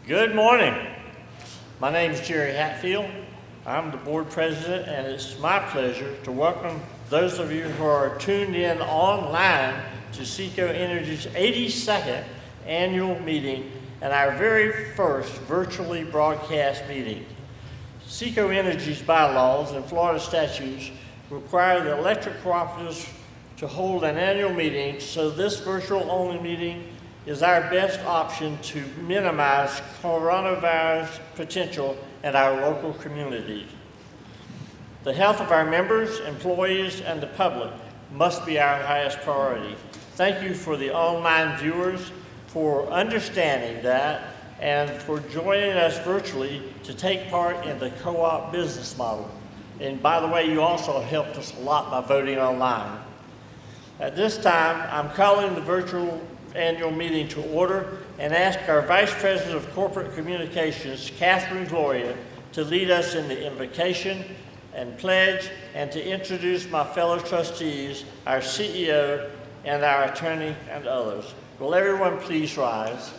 Good morning. My name is Jerry Hatfield. I'm the board president, and it's my pleasure to welcome those of you who are tuned in online to SECO Energy's 82nd annual meeting and our very first virtually broadcast meeting. SECO Energy's bylaws and Florida statutes require the electric cooperatives to hold an annual meeting, so this virtual-only meeting is our best option to minimize coronavirus potential in our local communities. The health of our members, employees, and the public must be our highest priority. Thank you for the online viewers for understanding that and for joining us virtually to take part in the co-op business model. And by the way, you also helped us a lot by voting online. At this time, I'm calling the virtual annual meeting to order and ask our Vice President of Corporate Communications, Catherine Gloria, to lead us in the invocation and pledge and to introduce my fellow trustees, our CEO, and our attorney and others. Will everyone please rise?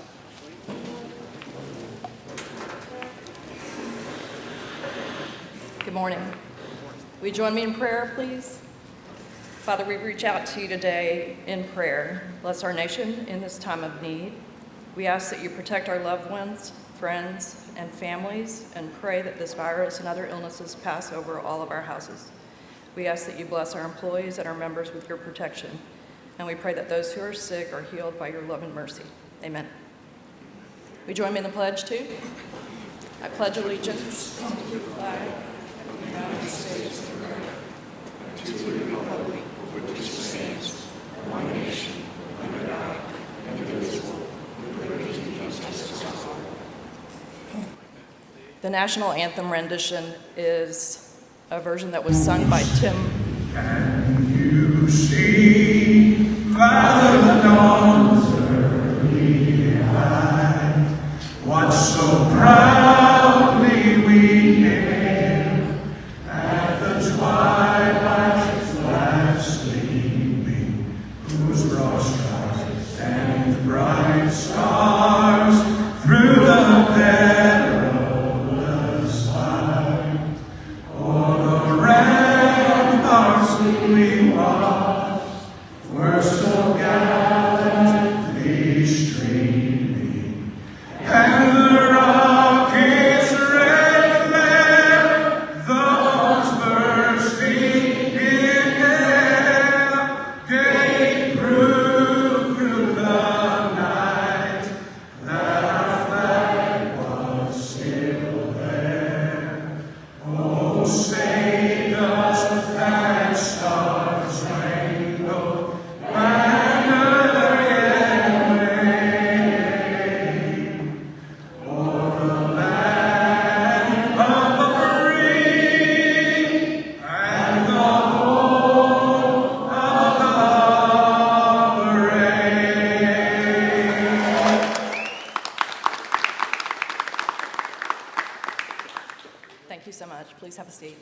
Good morning. Will you join me in prayer, please? Father, we reach out to you today in prayer. Bless our nation in this time of need. We ask that you protect our loved ones, friends, and families, and pray that this virus and other illnesses pass over all of our houses. We ask that you bless our employees and our members with your protection. And we pray that those who are sick are healed by your love and mercy. Amen. Will you join me in the pledge, too? I pledge allegiance to the flag of the United States of America, to the republic for which it stands, one nation, under God, indivisible, with liberty and justice for all. The national anthem rendition is a version that was sung by Tim. And you see by the dawn's early light, what so proudly we hailed at the twilight's last gleaming, whose broad stripes and bright stars through the perilous fight, o'er the ramparts we watched were so gallantly streaming, and the rocket's red glare, the bombs bursting in air, gave proof through the night that our flag was still there. Oh, say does that star-spangled banner yet wave o'er the land of the free and the home of the brave? Thank you so much. Please have a seat.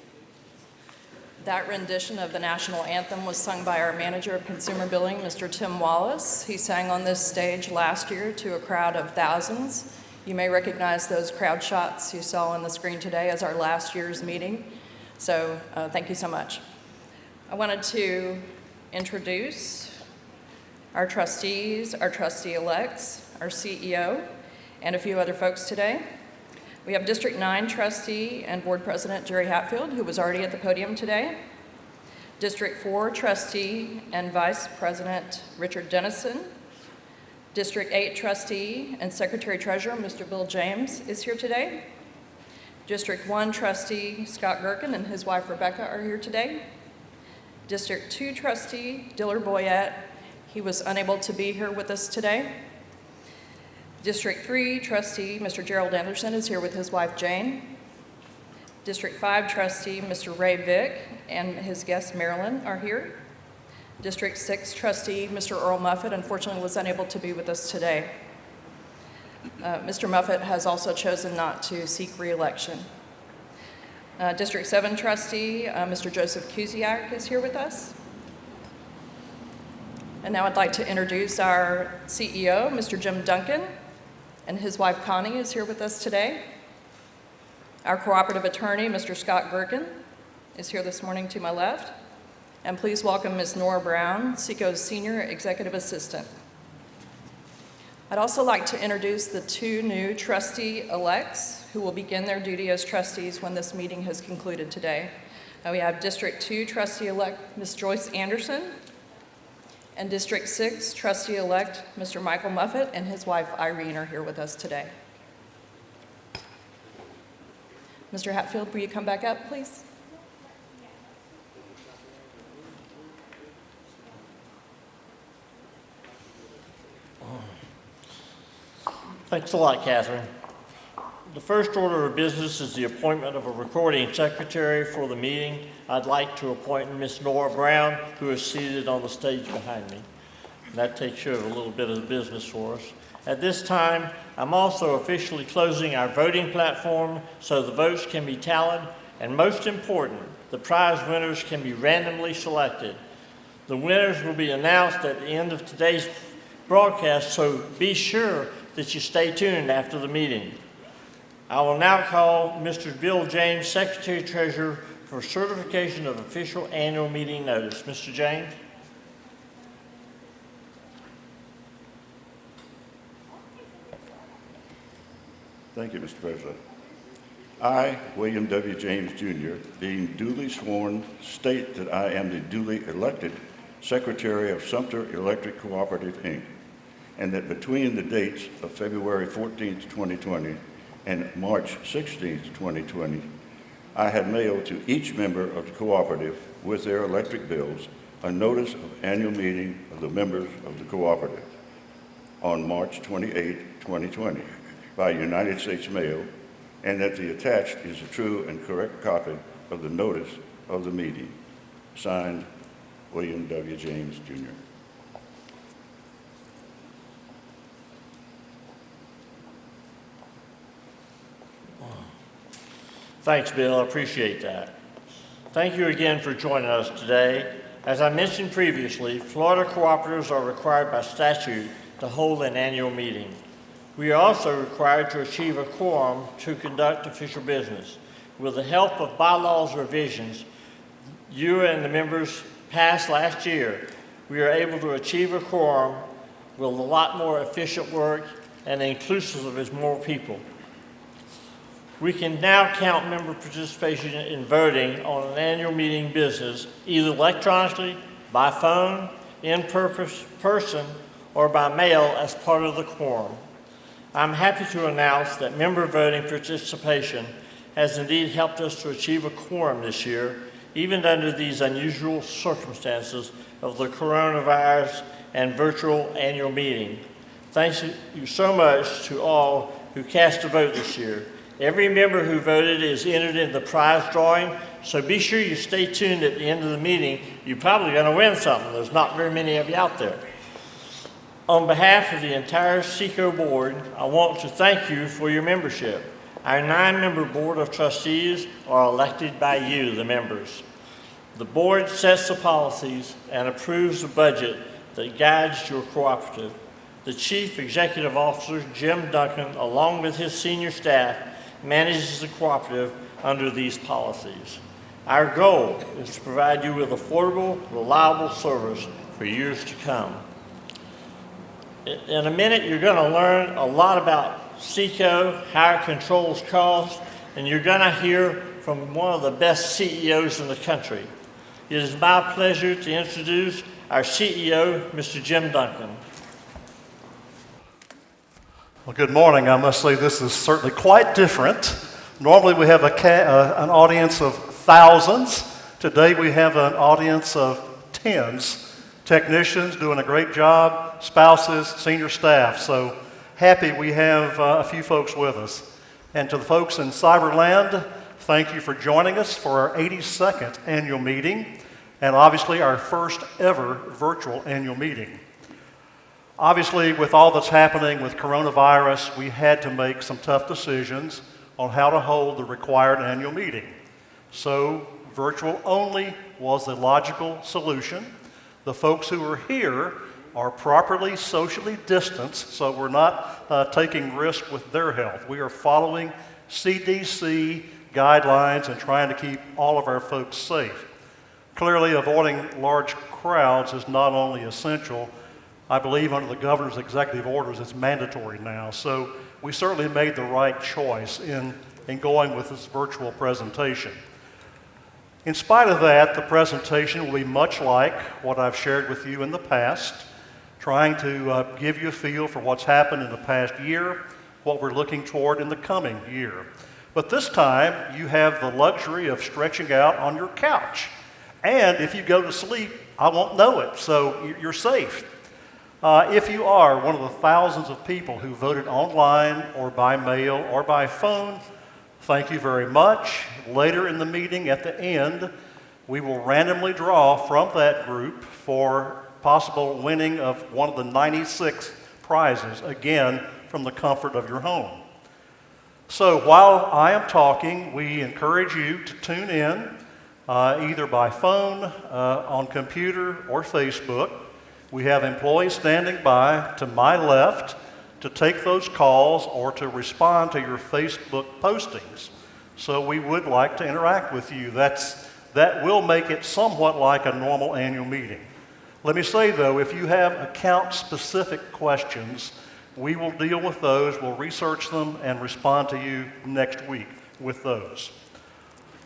That rendition of the national anthem was sung by our manager of consumer billing, Mr. Tim Wallace. He sang on this stage last year to a crowd of thousands. You may recognize those crowd shots you saw on the screen today as our last year's meeting. So thank you so much. I wanted to introduce our trustees, our trustee-elects, our CEO, and a few other folks today. We have District 9 trustee and board president Jerry Hatfield, who was already at the podium today. District 4 trustee and vice president Richard Dennison. District 8 trustee and secretary treasurer Mr. Bill James is here today. District 1 trustee Scott Gherkin and his wife Rebecca are here today. District 2 trustee Diller Boyette, he was unable to be here with us today. District 3 trustee, Mr. Gerald Anderson, is here with his wife, Jane. District 5 trustee, Mr. Ray Vick, and his guest, Marilyn, are here. District 6 trustee, Mr. Earl Muffett, unfortunately was unable to be with us today. Mr. Muffett has also chosen not to seek re-election. District 7 trustee, Mr. Joseph Kuziak, is here with us. And now I'd like to introduce our CEO, Mr. Jim Duncan, and his wife Connie is here with us today. Our cooperative attorney, Mr. Scott Gherkin, is here this morning to my left. And please welcome Ms. Nora Brown, SECO's Senior Executive Assistant. I'd also like to introduce the two new trustee-elects who will begin their duty as trustees when this meeting has concluded today. We have District 2 trustee-elect Ms. Joyce Anderson, and District 6 trustee-elect Mr. Michael Muffett and his wife Irene are here with us today. Mr. Hatfield, will you come back up, please? Thanks a lot, Catherine. The first order of business is the appointment of a recording secretary for the meeting. I'd like to appoint Ms. Nora Brown, who is seated on the stage behind me. And that takes care of a little bit of the business for us. At this time, I'm also officially closing our voting platform so the votes can be tallied, and most important, the prize winners can be randomly selected. The winners will be announced at the end of today's broadcast, so be sure that you stay tuned after the meeting. I will now call Mr. Bill James, Secretary-Treasurer, for certification of official annual meeting notice. Mr. James? Thank you, Mr. President. I, William W. James, Jr., being duly sworn, state that I am the duly elected Secretary of Sumter Electric Cooperative, Inc., and that between the dates of February 14th, 2020 and March 16th, 2020, I had mailed to each member of the cooperative with their electric bills a notice of annual meeting of the members of the cooperative on March 28, 2020 by United States Mail, and that the attached is a true and correct copy of the notice of the meeting. Signed, William W. James, Jr. Thanks, Bill. I appreciate that. Thank you again for joining us today. As I mentioned previously, Florida cooperatives are required by statute to hold an annual meeting. We are also required to achieve a quorum to conduct official business. With the help of bylaws revisions you and the members passed last year, we are able to achieve a quorum with a lot more efficient work and inclusive as more people. We can now count member participation in voting on an annual meeting business either electronically, by phone, in person, or by mail as part of the quorum. I'm happy to announce that member voting participation has indeed helped us to achieve a quorum this year, even under these unusual circumstances of the coronavirus and virtual annual meeting. Thank you so much to all who cast a vote this year. Every member who voted is entered in the prize drawing, so be sure you stay tuned at the end of the meeting. You're probably going to win something. There's not very many of you out there. On behalf of the entire SECO board, I want to thank you for your membership. Our 9-member board of trustees are elected by you, the members. The board sets the policies and approves the budget that guides your cooperative. The Chief Executive Officer, Jim Duncan, along with his senior staff, manages the cooperative under these policies. Our goal is to provide you with affordable, reliable service for years to come. In a minute, you're going to learn a lot about SECO, how it controls costs, and you're going to hear from one of the best CEOs in the country. It is my pleasure to introduce our CEO, Mr. Jim Duncan. Well, good morning. I must say this is certainly quite different. Normally we have an audience of thousands. Today we have an audience of tens. Technicians doing a great job, spouses, senior staff. So happy we have a few folks with us. And to the folks in Cyberland, thank you for joining us for our 82nd annual meeting, and obviously our first ever virtual annual meeting. Obviously, with all that's happening with coronavirus, we had to make some tough decisions on how to hold the required annual meeting. So virtual only was the logical solution. The folks who are here are properly socially distanced, so we're not taking risks with their health. We are following CDC guidelines and trying to keep all of our folks safe. Clearly, avoiding large crowds is not only essential, I believe under the governor's executive orders, it's mandatory now. So we certainly made the right choice in going with this virtual presentation. In spite of that, the presentation will be much like what I've shared with you in the past, trying to give you a feel for what's happened in the past year, what we're looking toward in the coming year. But this time, you have the luxury of stretching out on your couch. And if you go to sleep, I won't know it, so you're safe. If you are one of the thousands of people who voted online or by mail or by phone, thank you very much. Later in the meeting, at the end, we will randomly draw from that group for possible winning of one of the 96 prizes, again, from the comfort of your home. So while I am talking, we encourage you to tune in, either by phone, on computer, or Facebook. We have employees standing by to my left to take those calls or to respond to your Facebook postings. So we would like to interact with you. That will make it somewhat like a normal annual meeting. Let me say, though, if you have account-specific questions, we will deal with those, we'll research them, and respond to you next week with those.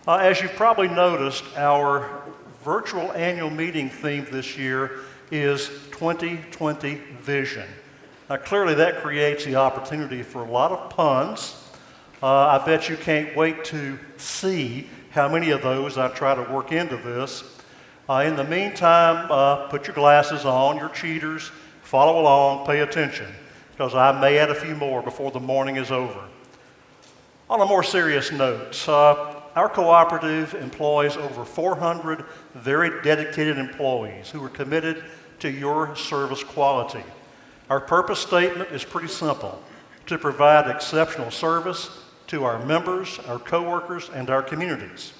As you've probably noticed, our virtual annual meeting theme this year is 2020 Vision. Now, clearly that creates the opportunity for a lot of puns. I bet you can't wait to see how many of those I try to work into this. In the meantime, put your glasses on, you're cheaters, follow along, pay attention, because I may add a few more before the morning is over. On a more serious note, our cooperative employs over 400 very dedicated employees who are committed to your service quality. Our purpose statement is pretty simple: to provide exceptional service to our members, our coworkers, and our communities.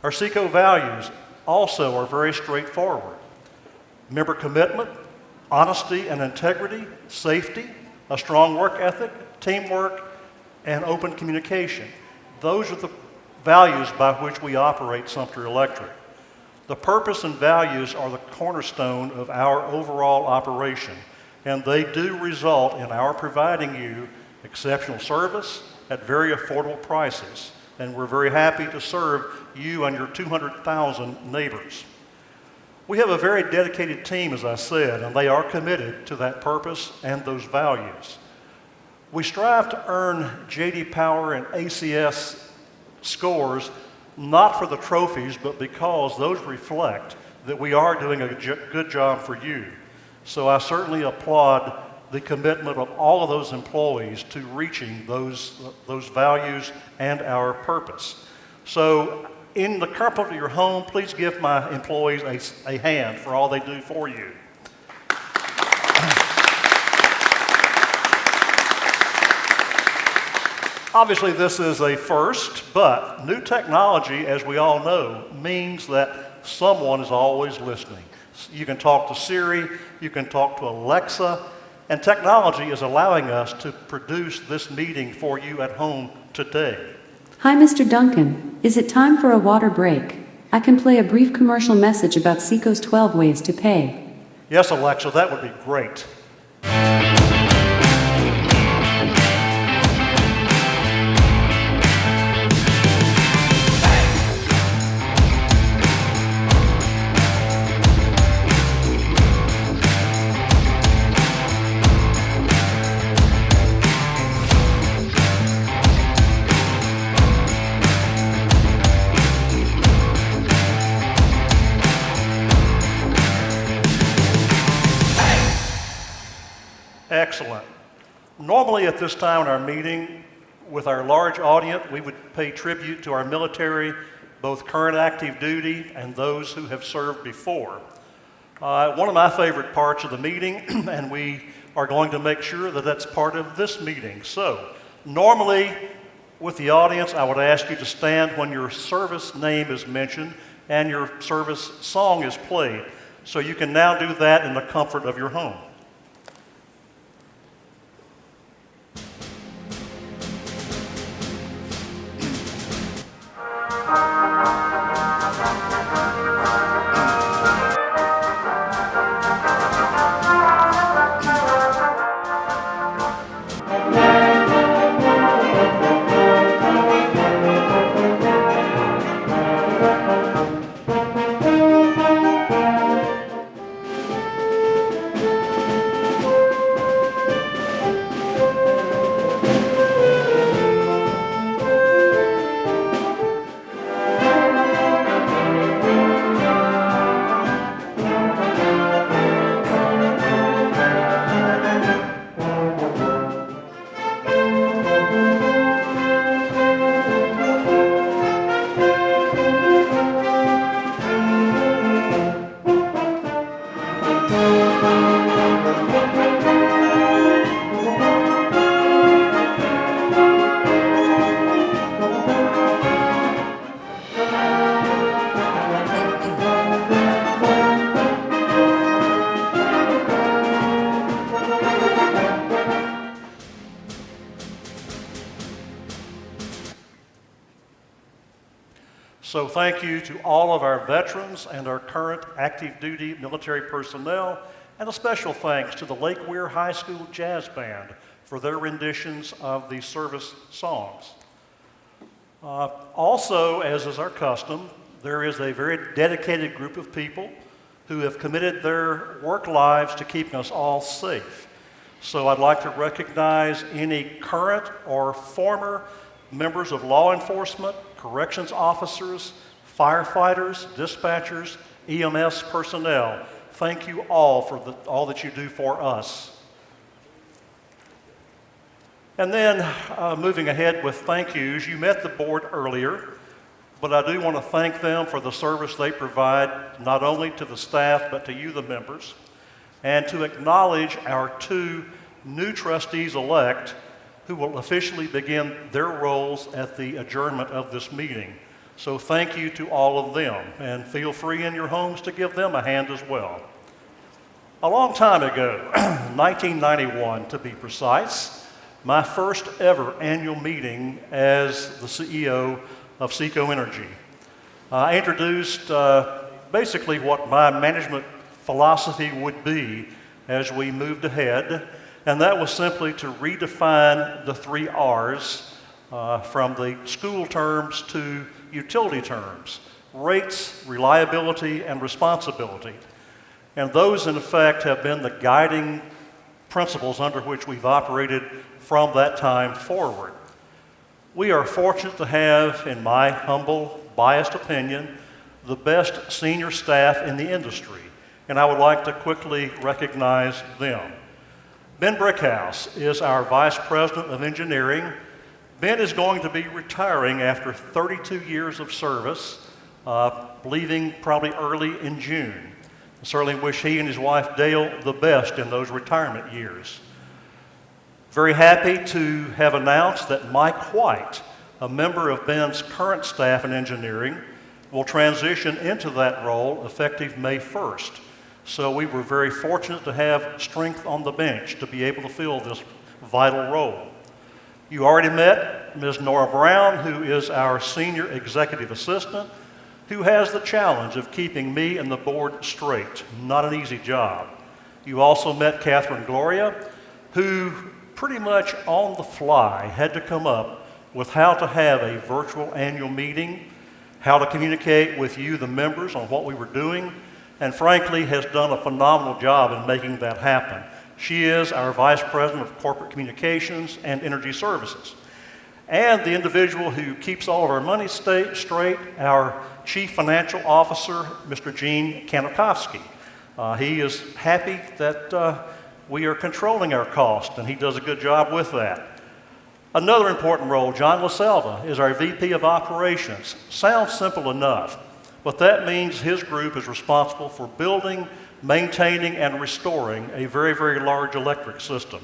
Our SECO values also are very straightforward: member commitment, honesty and integrity, safety, a strong work ethic, teamwork, and open communication. Those are the values by which we operate Sumter Electric. The purpose and values are the cornerstone of our overall operation, and they do result in our providing you exceptional service at very affordable prices. And we're very happy to serve you and your 200,000 neighbors. We have a very dedicated team, as I said, and they are committed to that purpose and those values. We strive to earn J.D. Power and ACS scores not for the trophies, but because those reflect that we are doing a good job for you. So I certainly applaud the commitment of all of those employees to reaching those values and our purpose. So in the comfort of your home, please give my employees a hand for all they do for you. Obviously, this is a first, but new technology, as we all know, means that someone is always listening. You can talk to Siri, you can talk to Alexa, and technology is allowing us to produce this meeting for you at home today. Hi, Mr. Duncan. Is it time for a water break? I can play a brief commercial message about SECO's 12 ways to pay. Yes, Alexa, that would be great. Excellent. Normally at this time in our meeting, with our large audience, we would pay tribute to our military, both current active duty and those who have served before. One of my favorite parts of the meeting, and we are going to make sure that that's part of this meeting. So, normally with the audience, I would ask you to stand when your service name is mentioned and your service song is played. So you can now do that in the comfort of your home. So thank you to all of our veterans and our current active duty military personnel, and a special thanks to the Lake Weir High School Jazz Band for their renditions of the service songs. Also, as is our custom, there is a very dedicated group of people who have committed their work lives to keeping us all safe. So I'd like to recognize any current or former members of law enforcement, corrections officers, firefighters, dispatchers, EMS personnel. Thank you all for all that you do for us. And then moving ahead with thank yous, you met the board earlier, but I do want to thank them for the service they provide, not only to the staff, but to you, the members, and to acknowledge our two new trustees-elect who will officially begin their roles at the adjournment of this meeting. So thank you to all of them, and feel free in your homes to give them a hand as well. A long time ago, 1991 to be precise, my first ever annual meeting as the CEO of SECO Energy. I introduced basically what my management philosophy would be as we moved ahead, and that was simply to redefine the 3 R's from the school terms to utility terms: rates, reliability, and responsibility. And those, in effect, have been the guiding principles under which we've operated from that time forward. We are fortunate to have, in my humble, biased opinion, the best senior staff in the industry, and I would like to quickly recognize them. Ben Brickhouse is our Vice President of Engineering. Ben is going to be retiring after 32 years of service, leaving probably early in June. I certainly wish he and his wife Dale the best in those retirement years. Very happy to have announced that Mike White, a member of Ben's current staff in engineering, will transition into that role effective May 1st. So we were very fortunate to have strength on the bench to be able to fill this vital role. You already met Ms. Nora Brown, who is our Senior Executive Assistant, who has the challenge of keeping me and the board straight. Not an easy job. You also met Catherine Gloria, who pretty much on the fly had to come up with how to have a virtual annual meeting, how to communicate with you, the members, on what we were doing, and frankly has done a phenomenal job in making that happen. She is our Vice President of Corporate Communications and Energy Services. And the individual who keeps all of our money straight, our Chief Financial Officer, Mr. Gene Kanakovsky. He is happy that we are controlling our cost, and he does a good job with that. Another important role, John LaSelva, is our VP of Operations. Sounds simple enough, but that means his group is responsible for building, maintaining, and restoring a very, very large electric system.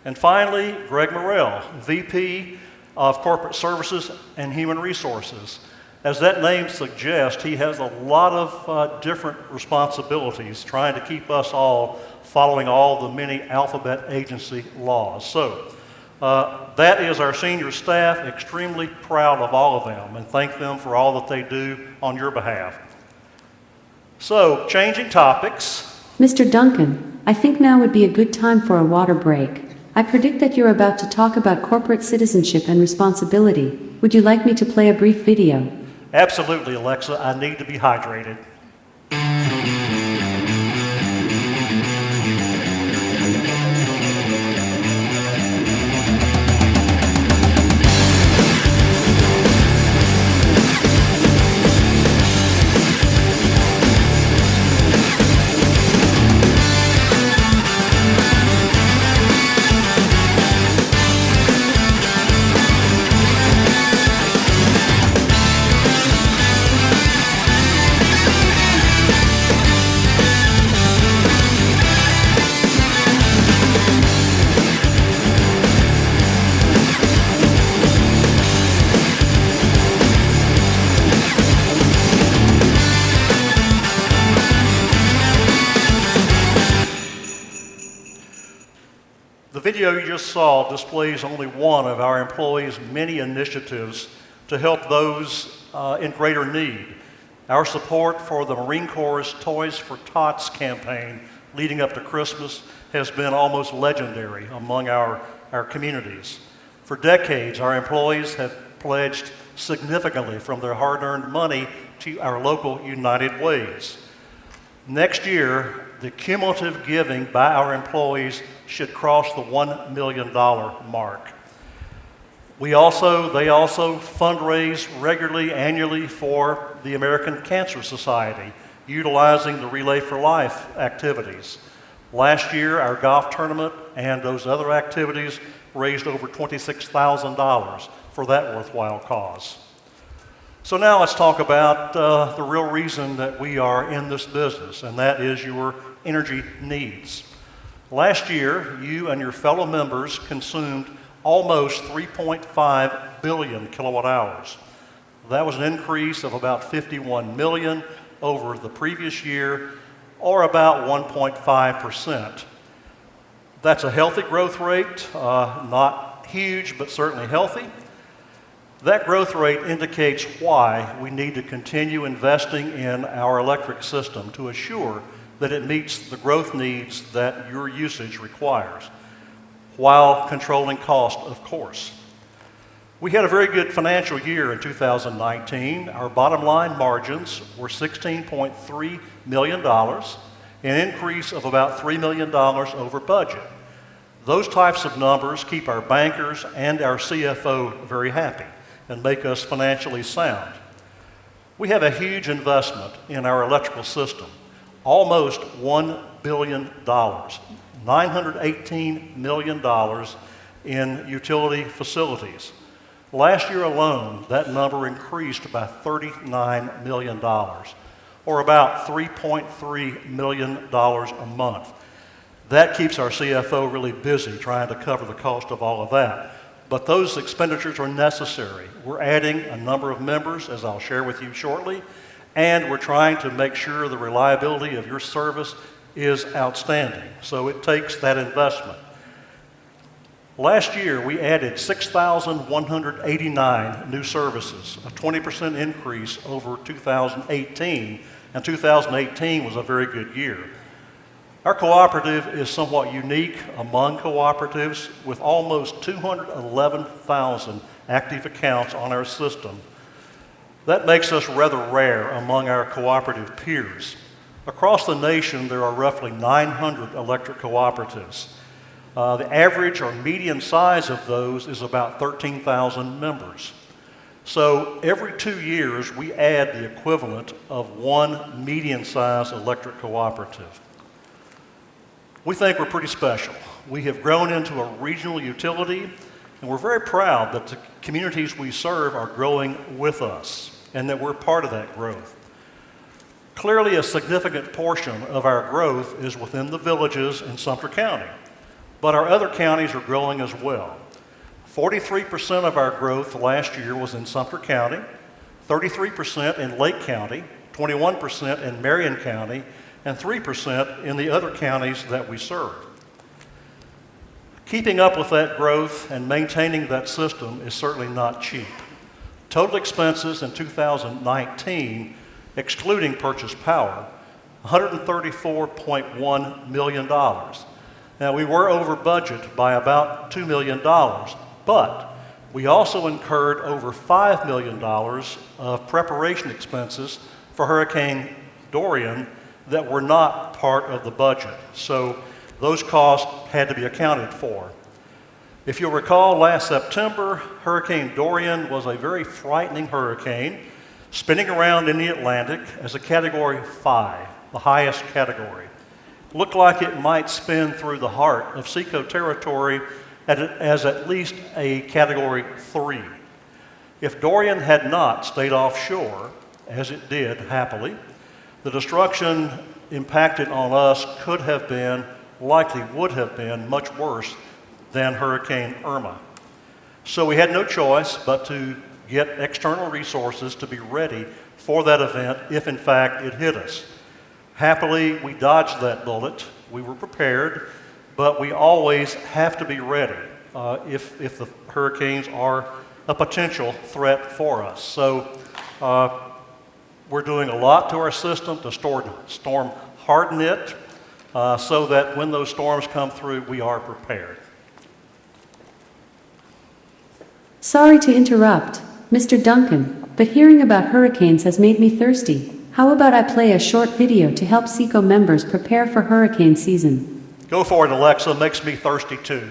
And finally, Greg Morrell, VP of Corporate Services and Human Resources. As that name suggests, he has a lot of different responsibilities trying to keep us all following all the many alphabet agency laws. So that is our senior staff, extremely proud of all of them and thank them for all that they do on your behalf. So, changing topics. Mr. Duncan, I think now would be a good time for a water break. I predict that you're about to talk about corporate citizenship and responsibility. Would you like me to play a brief video? Absolutely, Alexa, I need to be hydrated. The video you just saw displays only one of our employees' many initiatives to help those in greater need. Our support for the Marine Corps' Toys for Tots campaign leading up to Christmas has been almost legendary among our communities. For decades, our employees have pledged significantly from their hard-earned money to our local United Ways. Next year, the cumulative giving by our employees should cross the $1 million mark. They also fundraise regularly, annually for the American Cancer Society, utilizing the Relay for Life activities. Last year, our golf tournament and those other activities raised over $26,000 for that worthwhile cause. So now let's talk about the real reason that we are in this business, and that is your energy needs. Last year, you and your fellow members consumed almost 3.5 billion kilowatt hours. That was an increase of about 51 million over the previous year, or about 1.5%. That's a healthy growth rate, not huge, but certainly healthy. That growth rate indicates why we need to continue investing in our electric system to assure that it meets the growth needs that your usage requires, while controlling cost, of course. We had a very good financial year in 2019. Our bottom line margins were $16.3 million, an increase of about $3 million over budget. Those types of numbers keep our bankers and our CFO very happy and make us financially sound. We have a huge investment in our electrical system, almost $1 billion, $918 million in utility facilities. Last year alone, that number increased by $39 million, or about $3.3 million a month. That keeps our CFO really busy trying to cover the cost of all of that. But those expenditures are necessary. We're adding a number of members, as I'll share with you shortly, and we're trying to make sure the reliability of your service is outstanding. So it takes that investment. Last year, we added 6,189 new services, a 20% increase over 2018, and 2018 was a very good year. Our cooperative is somewhat unique among cooperatives, with almost 211,000 active accounts on our system. That makes us rather rare among our cooperative peers. Across the nation, there are roughly 900 electric cooperatives. The average or median size of those is about 13,000 members. So every 2 years, we add the equivalent of one median-sized electric cooperative. We think we're pretty special. We have grown into a regional utility, and we're very proud that the communities we serve are growing with us, and that we're part of that growth. Clearly, a significant portion of our growth is within the villages in Sumter County, but our other counties are growing as well. 43% of our growth last year was in Sumter County, 33% in Lake County, 21% in Marion County, and 3% in the other counties that we serve. Keeping up with that growth and maintaining that system is certainly not cheap. Total expenses in 2019, excluding purchase power, $134.1 million. Now, we were over budget by about $2 million, but we also incurred over $5 million of preparation expenses for Hurricane Dorian that were not part of the budget. So those costs had to be accounted for. If you'll recall, last September, Hurricane Dorian was a very frightening hurricane, spinning around in the Atlantic as a Category 5, the highest category. It looked like it might spin through the heart of SECO territory as at least a Category 3. If Dorian had not stayed offshore, as it did happily, the destruction impacted on us could have been, likely would have been, much worse than Hurricane Irma. So we had no choice but to get external resources to be ready for that event if in fact it hit us. Happily, we dodged that bullet. We were prepared, but we always have to be ready if the hurricanes are a potential threat for us. So we're doing a lot to our system to storm harden it so that when those storms come through, we are prepared. Sorry to interrupt, Mr. Duncan, but hearing about hurricanes has made me thirsty. How about I play a short video to help SECO members prepare for hurricane season? Go for it, Alexa. Makes me thirsty too.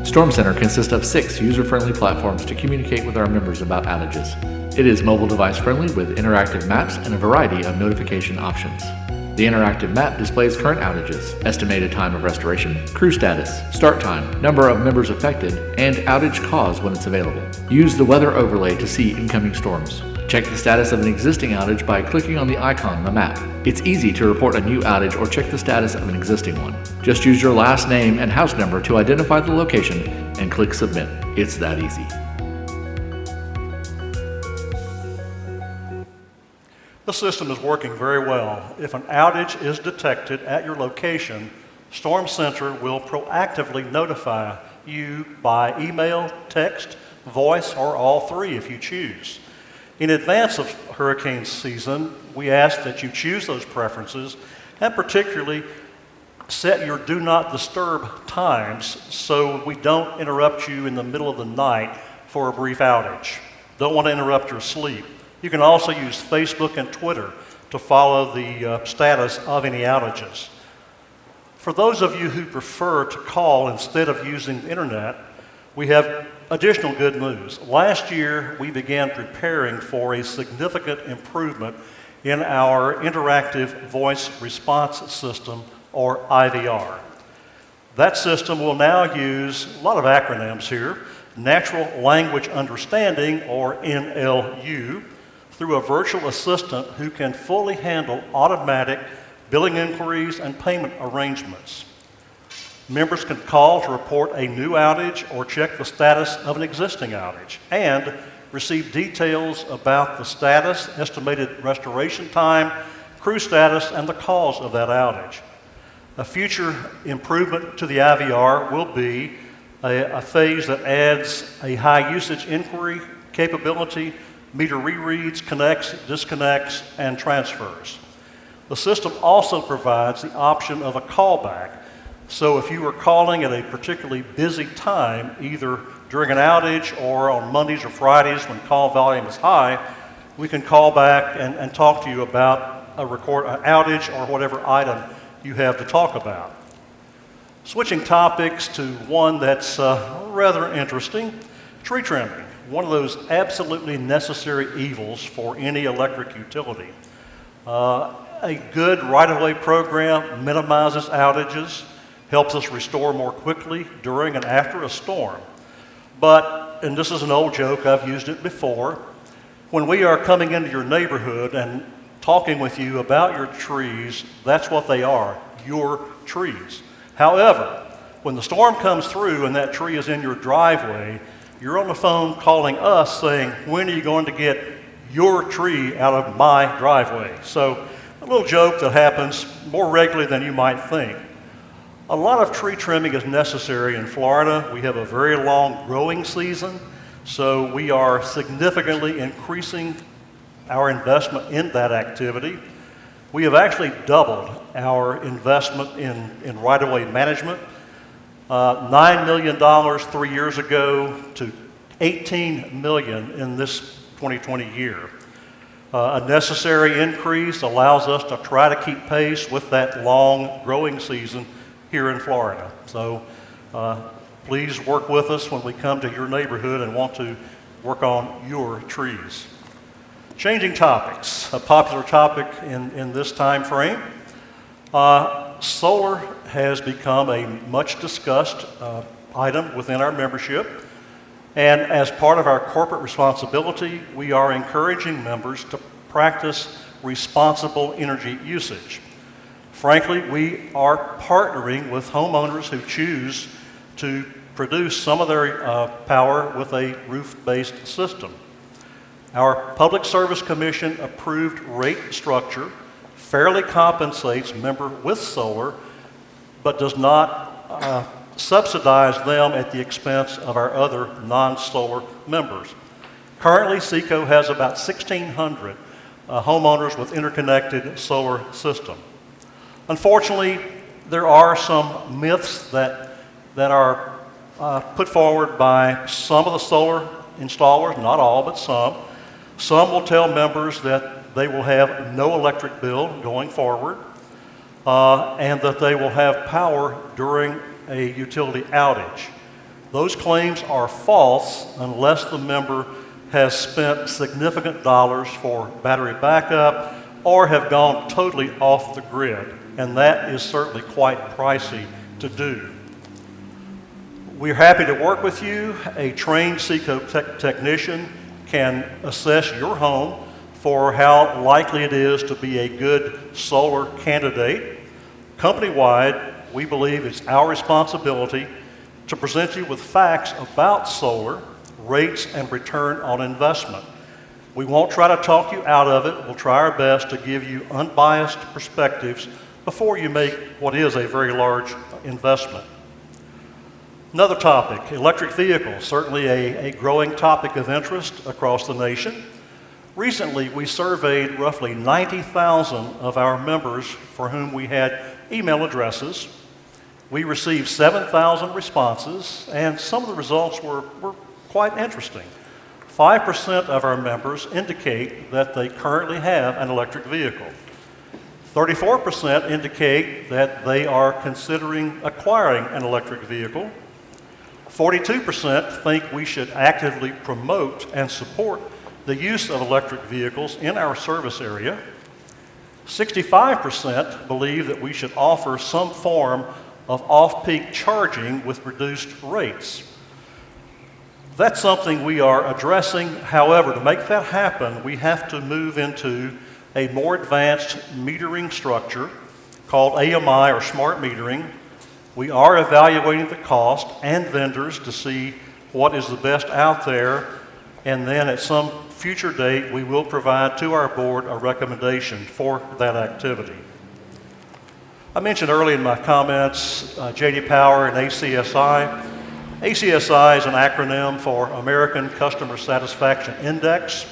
Storm Center consists of 6 user-friendly platforms to communicate with our members about outages. It is mobile device friendly with interactive maps and a variety of notification options. The interactive map displays current outages, estimated time of restoration, crew status, start time, number of members affected, and outage cause when it's available. Use the weather overlay to see incoming storms. Check the status of an existing outage by clicking on the icon on the map. It's easy to report a new outage or check the status of an existing one. Just use your last name and house number to identify the location and click submit. It's that easy. The system is working very well. If an outage is detected at your location, Storm Center will proactively notify you by email, text, voice, or all 3 if you choose. In advance of hurricane season, we ask that you choose those preferences and particularly set your do not disturb times so we don't interrupt you in the middle of the night for a brief outage. Don't want to interrupt your sleep. You can also use Facebook and Twitter to follow the status of any outages. For those of you who prefer to call instead of using the internet, we have additional good news. Last year, we began preparing for a significant improvement in our interactive voice response system, or IVR. That system will now use a lot of acronyms here, Natural Language Understanding, or NLU, through a virtual assistant who can fully handle automatic billing inquiries and payment arrangements. Members can call to report a new outage or check the status of an existing outage and receive details about the status, estimated restoration time, crew status, and the cause of that outage. A future improvement to the IVR will be a phase that adds a high usage inquiry capability, meter rereads, connects, disconnects, and transfers. The system also provides the option of a callback. So if you are calling at a particularly busy time, either during an outage or on Mondays or Fridays when call volume is high, we can call back and talk to you about an outage or whatever item you have to talk about. Switching topics to one that's rather interesting, tree trimming, one of those absolutely necessary evils for any electric utility. A good right-of-way program minimizes outages, helps us restore more quickly during and after a storm. But, and this is an old joke, I've used it before, when we are coming into your neighborhood and talking with you about your trees, that's what they are, your trees. However, when the storm comes through and that tree is in your driveway, you're on the phone calling us saying, when are you going to get your tree out of my driveway? So a little joke that happens more regularly than you might think. A lot of tree trimming is necessary in Florida. We have a very long growing season, so we are significantly increasing our investment in that activity. We have actually doubled our investment in right-of-way management. $9 million 3 years ago to $18 million in this 2020 year. A necessary increase allows us to try to keep pace with that long growing season here in Florida. So please work with us when we come to your neighborhood and want to work on your trees. Changing topics, a popular topic in this time frame. Solar has become a much discussed item within our membership. And as part of our corporate responsibility, we are encouraging members to practice responsible energy usage. Frankly, we are partnering with homeowners who choose to produce some of their power with a roof-based system. Our Public Service Commission approved rate structure fairly compensates members with solar, but does not subsidize them at the expense of our other non-solar members. Currently, SECO has about 1,600 homeowners with interconnected solar system. Unfortunately, there are some myths that are put forward by some of the solar installers, not all, but some. Some will tell members that they will have no electric bill going forward, and that they will have power during a utility outage. Those claims are false unless the member has spent significant dollars for battery backup or have gone totally off the grid, and that is certainly quite pricey to do. We're happy to work with you. A trained SECO technician can assess your home for how likely it is to be a good solar candidate. Company-wide, we believe it's our responsibility to present you with facts about solar, rates, and return on investment. We won't try to talk you out of it. We'll try our best to give you unbiased perspectives before you make what is a very large investment. Another topic, electric vehicles, certainly a growing topic of interest across the nation. Recently, we surveyed roughly 90,000 of our members for whom we had email addresses. We received 7,000 responses, and some of the results were quite interesting. 5% of our members indicate that they currently have an electric vehicle. 34% indicate that they are considering acquiring an electric vehicle. 42% think we should actively promote and support the use of electric vehicles in our service area. 65% believe that we should offer some form of off-peak charging with reduced rates. That's something we are addressing. However, to make that happen, we have to move into a more advanced metering structure called AMI, or smart metering. We are evaluating the cost and vendors to see what is the best out there, and then at some future date, we will provide to our board a recommendation for that activity. I mentioned early in my comments J.D. Power and ACSI. ACSI is an acronym for American Customer Satisfaction Index,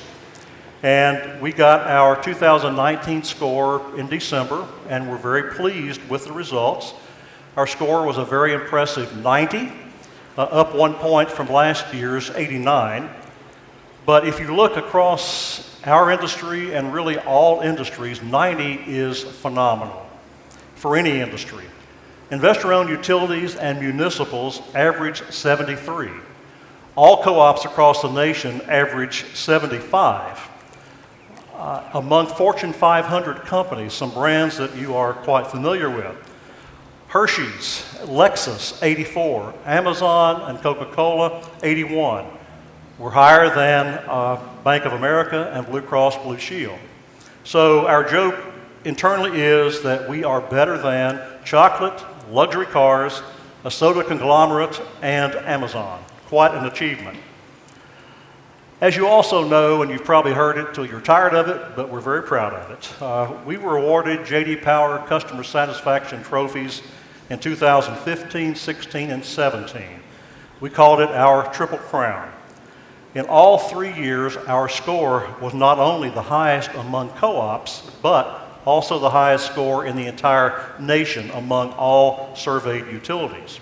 and we got our 2019 score in December, and we're very pleased with the results. Our score was a very impressive 90, up 1 point from last year's 89. But if you look across our industry and really all industries, 90 is phenomenal for any industry. Investor-owned utilities and municipals average 73. All co-ops across the nation average 75. Among Fortune 500 companies, some brands that you are quite familiar with: Hershey's, Lexus, 84, Amazon and Coca-Cola, 81. We're higher than Bank of America and Blue Cross Blue Shield. So our joke internally is that we are better than chocolate, luxury cars, a soda conglomerate, and Amazon. Quite an achievement. As you also know, and you've probably heard it till you're tired of it, but we're very proud of it, we were awarded J.D. Power Customer Satisfaction Trophies in 2015, 16, and 17. We called it our Triple Crown. In all 3 years, our score was not only the highest among co-ops, but also the highest score in the entire nation among all surveyed utilities.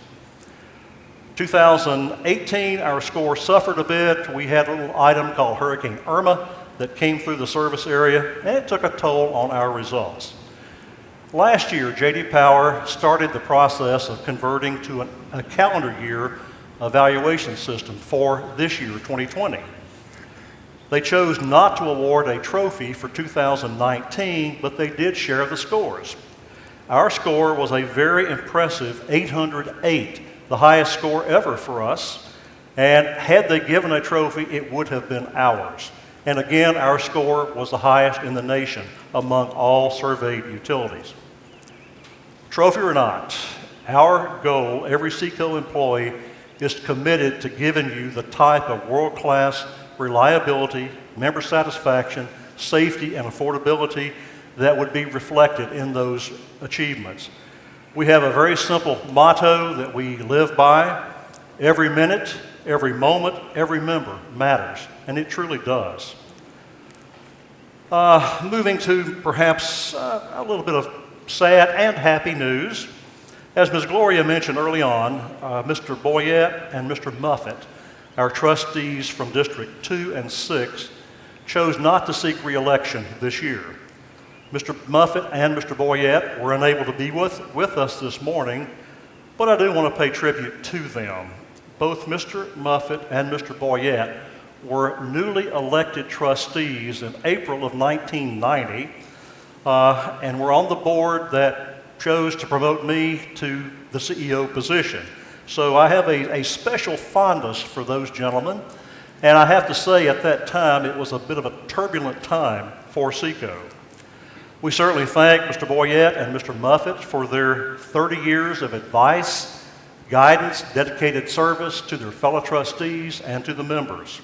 2018, our score suffered a bit. We had a little item called Hurricane Irma that came through the service area, and it took a toll on our results. Last year, J.D. Power started the process of converting to a calendar year evaluation system for this year, 2020. They chose not to award a trophy for 2019, but they did share the scores. Our score was a very impressive 808, the highest score ever for us, and had they given a trophy, it would have been ours. And again, our score was the highest in the nation among all surveyed utilities. Trophy or not, our goal, every SECO employee is committed to giving you the type of world-class reliability, member satisfaction, safety, and affordability that would be reflected in those achievements. We have a very simple motto that we live by: every minute, every moment, every member matters, and it truly does. Moving to perhaps a little bit of sad and happy news. As Ms. Gloria mentioned early on, Mr. Boyette and Mr. Muffett, our trustees from District 2 and 6, chose not to seek re-election this year. Mr. Muffett and Mr. Boyette were unable to be with us this morning, but I do want to pay tribute to them. Both Mr. Muffett and Mr. Boyette were newly elected trustees in April of 1990, and were on the board that chose to promote me to the CEO position. So I have a special fondness for those gentlemen, and I have to say at that time it was a bit of a turbulent time for SECO. We certainly thank Mr. Boyette and Mr. Muffett for their 30 years of advice, guidance, dedicated service to their fellow trustees and to the members.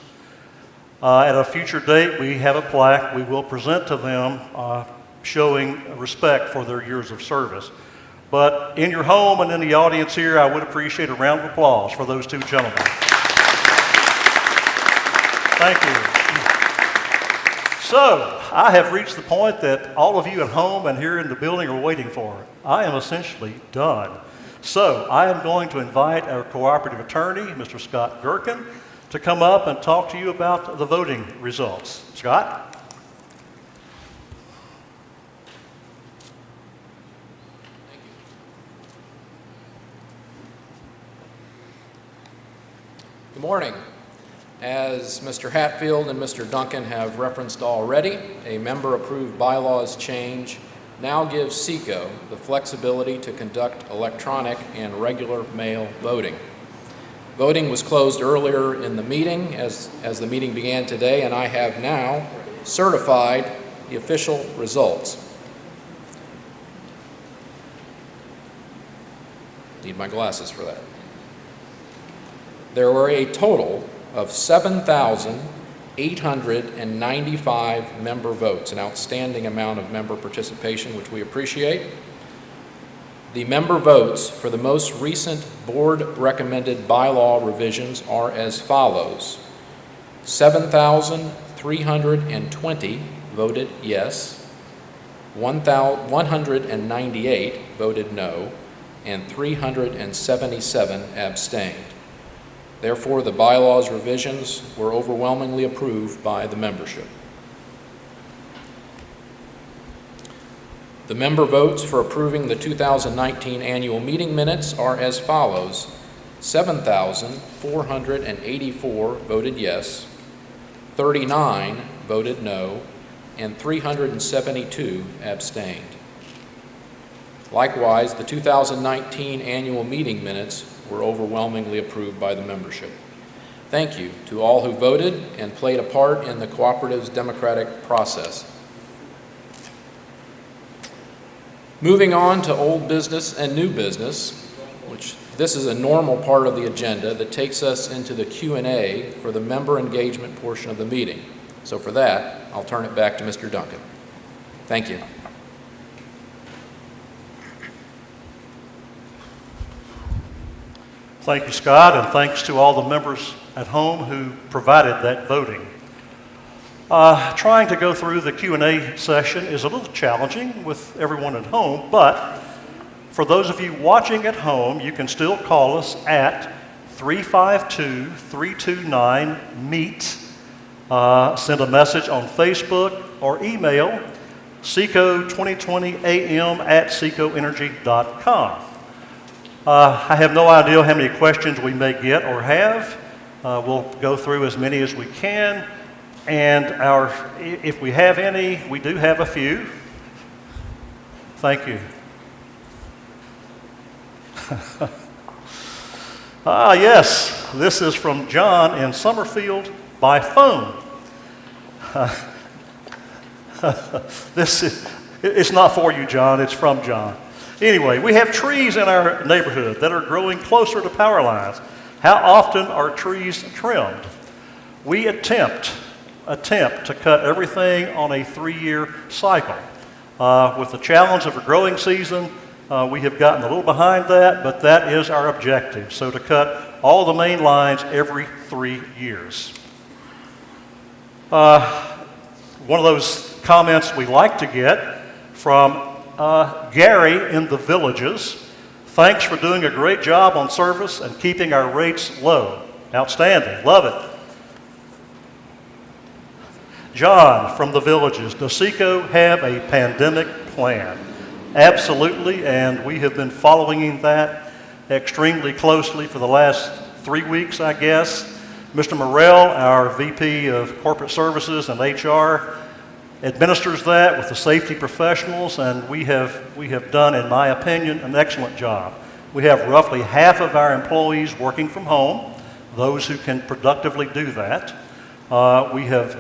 At a future date, we have a plaque we will present to them showing respect for their years of service. But in your home and in the audience here, I would appreciate a round of applause for those two gentlemen. Thank you. So, I have reached the point that all of you at home and here in the building are waiting for. I am essentially done. So, I am going to invite our cooperative attorney, Mr. Scott Gherkin, to come up and talk to you about the voting results. Scott? Good morning. As Mr. Hatfield and Mr. Duncan have referenced already, a member-approved bylaws change now gives SECO the flexibility to conduct electronic and regular mail voting. Voting was closed earlier in the meeting as the meeting began today, and I have now certified the official results. Need my glasses for that. There were a total of 7,895 member votes, an outstanding amount of member participation, which we appreciate. The member votes for the most recent board-recommended bylaw revisions are as follows. 7,320 voted yes, 198 voted no, and 377 abstained. Therefore, the bylaws revisions were overwhelmingly approved by the membership. The member votes for approving the 2019 annual meeting minutes are as follows. 7,484 voted yes, 39 voted no, and 372 abstained. Likewise, the 2019 annual meeting minutes were overwhelmingly approved by the membership. Thank you to all who voted and played a part in the cooperative's democratic process. Moving on to old business and new business, which This is a normal part of the agenda that takes us into the Q&A for the member engagement portion of the meeting. So for that, I'll turn it back to Mr. Duncan. Thank you. Thank you, Scott, and thanks to all the members at home who provided that voting. Trying to go through the Q&A session is a little challenging with everyone at home, but for those of you watching at home, you can still call us at 352-329-MEET. Send a message on Facebook or email seco2020am@secoenergy.com. I have no idea how many questions we may get or have. We'll go through as many as we can. And if we have any, we do have a few. Thank you. Yes, this is from John in Summerfield by phone. It's not for you, John, it's from John. Anyway, we have trees in our neighborhood that are growing closer to power lines. How often are trees trimmed? We attempt to cut everything on a 3-year cycle. With the challenge of a growing season, we have gotten a little behind that, but that is our objective. So to cut all the main lines every 3 years. One of those comments we like to get from Gary in the Villages. Thanks for doing a great job on service and keeping our rates low. Outstanding, love it. John from the Villages, does SECO have a pandemic plan? Absolutely, and we have been following that extremely closely for the last 3 weeks, I guess. Mr. Morrell, our VP of Corporate Services and HR, administers that with the safety professionals, and we have done, in my opinion, an excellent job. We have roughly half of our employees working from home, those who can productively do that. We have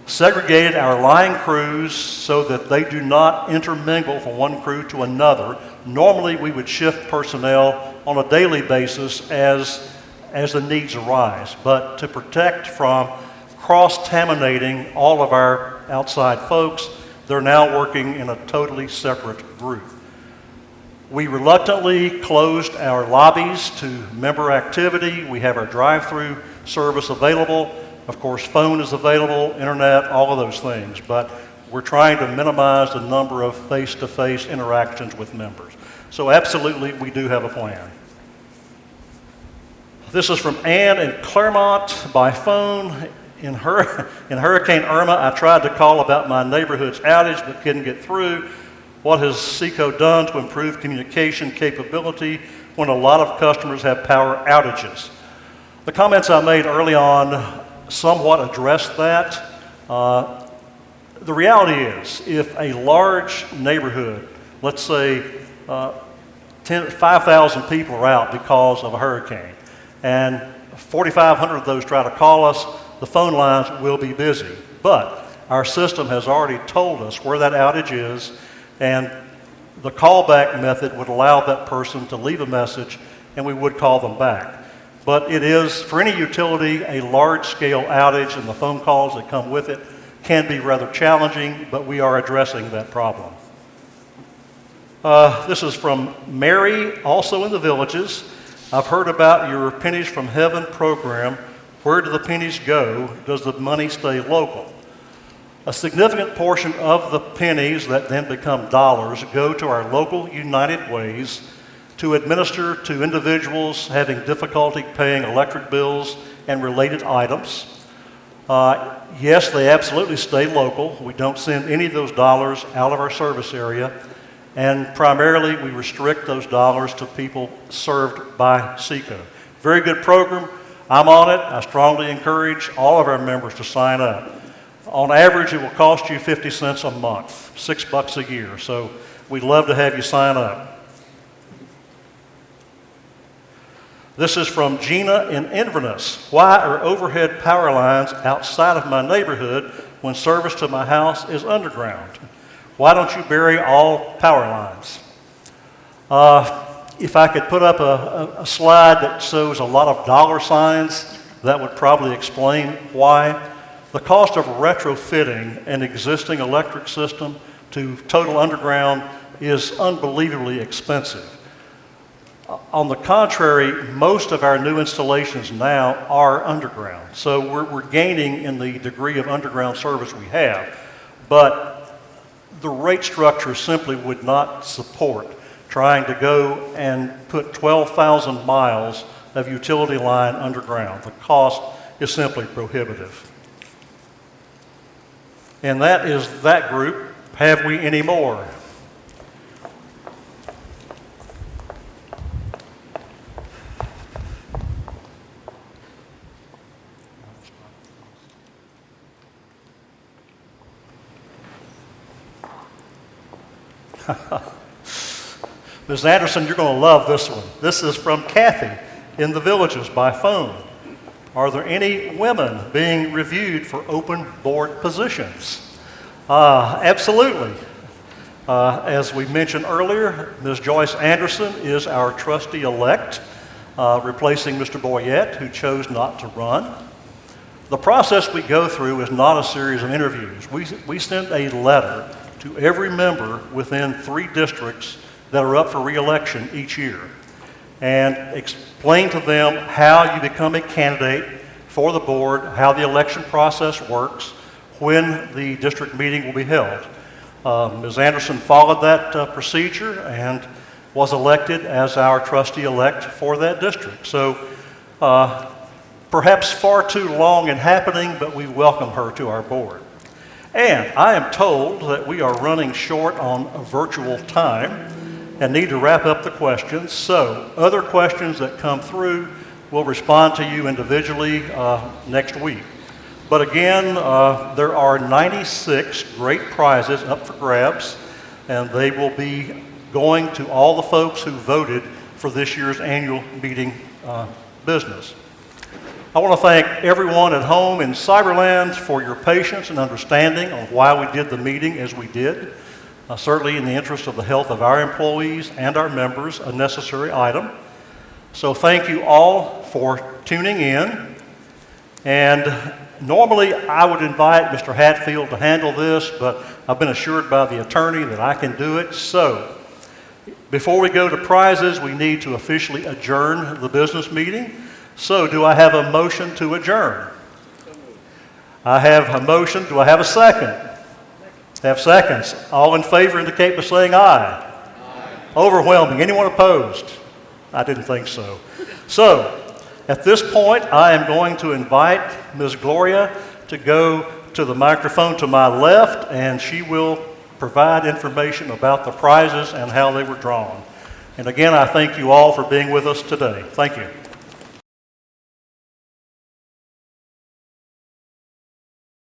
segregated our line crews so that they do not intermingle from one crew to another. Normally, we would shift personnel on a daily basis as the needs arise, but to protect from cross-contaminating all of our outside folks, they're now working in a totally separate group. We reluctantly closed our lobbies to member activity. We have our drive-through service available. Of course, phone is available, internet, all of those things, but we're trying to minimize the number of face-to-face interactions with members. So absolutely, we do have a plan. This is from Ann in Claremont by phone. In Hurricane Irma, I tried to call about my neighborhood's outage but couldn't get through. What has SECO done to improve communication capability when a lot of customers have power outages? The comments I made early on somewhat address that. The reality is, if a large neighborhood, let's say 5,000 people are out because of a hurricane, and 4,500 of those try to call us, the phone lines will be busy. But our system has already told us where that outage is, and the callback method would allow that person to leave a message, and we would call them back. But it is, for any utility, a large-scale outage, and the phone calls that come with it can be rather challenging, but we are addressing that problem. This is from Mary, also in the Villages. I've heard about your Pennies from Heaven program. Where do the pennies go? Does the money stay local? A significant portion of the pennies that then become dollars go to our local United Ways to administer to individuals having difficulty paying electric bills and related items. Yes, they absolutely stay local. We don't send any of those dollars out of our service area, and primarily we restrict those dollars to people served by SECO. Very good program. I'm on it. I strongly encourage all of our members to sign up. On average, it will cost you 50 cents a month, $6 a year. So we'd love to have you sign up. This is from Gina in Inverness. Why are overhead power lines outside of my neighborhood when service to my house is underground? Why don't you bury all power lines? If I could put up a slide that shows a lot of dollar signs, that would probably explain why. The cost of retrofitting an existing electric system to total underground is unbelievably expensive. On the contrary, most of our new installations now are underground. So we're gaining in the degree of underground service we have. But the rate structure simply would not support trying to go and put 12,000 miles of utility line underground. The cost is simply prohibitive. And that is that group. Have we any more? Ms. Anderson, you're going to love this one. This is from Kathy in the Villages by phone. Are there any women being reviewed for open board positions? Absolutely. As we mentioned earlier, Ms. Joyce Anderson is our trustee-elect, replacing Mr. Boyette, who chose not to run. The process we go through is not a series of interviews. We send a letter to every member within 3 districts that are up for re-election each year and explain to them how you become a candidate for the board, how the election process works, when the district meeting will be held. Ms. Anderson followed that procedure and was elected as our trustee-elect for that district. So perhaps far too long in happening, but we welcome her to our board. And I am told that we are running short on a virtual time and need to wrap up the questions. So other questions that come through, we'll respond to you individually next week. But again, there are 96 great prizes up for grabs, and they will be going to all the folks who voted for this year's annual meeting business. I want to thank everyone at home in Cyberland for your patience and understanding on why we did the meeting as we did. Certainly in the interest of the health of our employees and our members, a necessary item. So thank you all for tuning in. And normally I would invite Mr. Hatfield to handle this, but I've been assured by the attorney that I can do it. So before we go to prizes, we need to officially adjourn the business meeting. So do I have a motion to adjourn? I have a motion. Do I have a second? Have seconds. All in favor indicate by saying aye. Aye. Overwhelming. Anyone opposed? I didn't think so. So at this point, I am going to invite Ms. Gloria to go to the microphone to my left, and she will provide information about the prizes and how they were drawn. And again, I thank you all for being with us today. Thank you.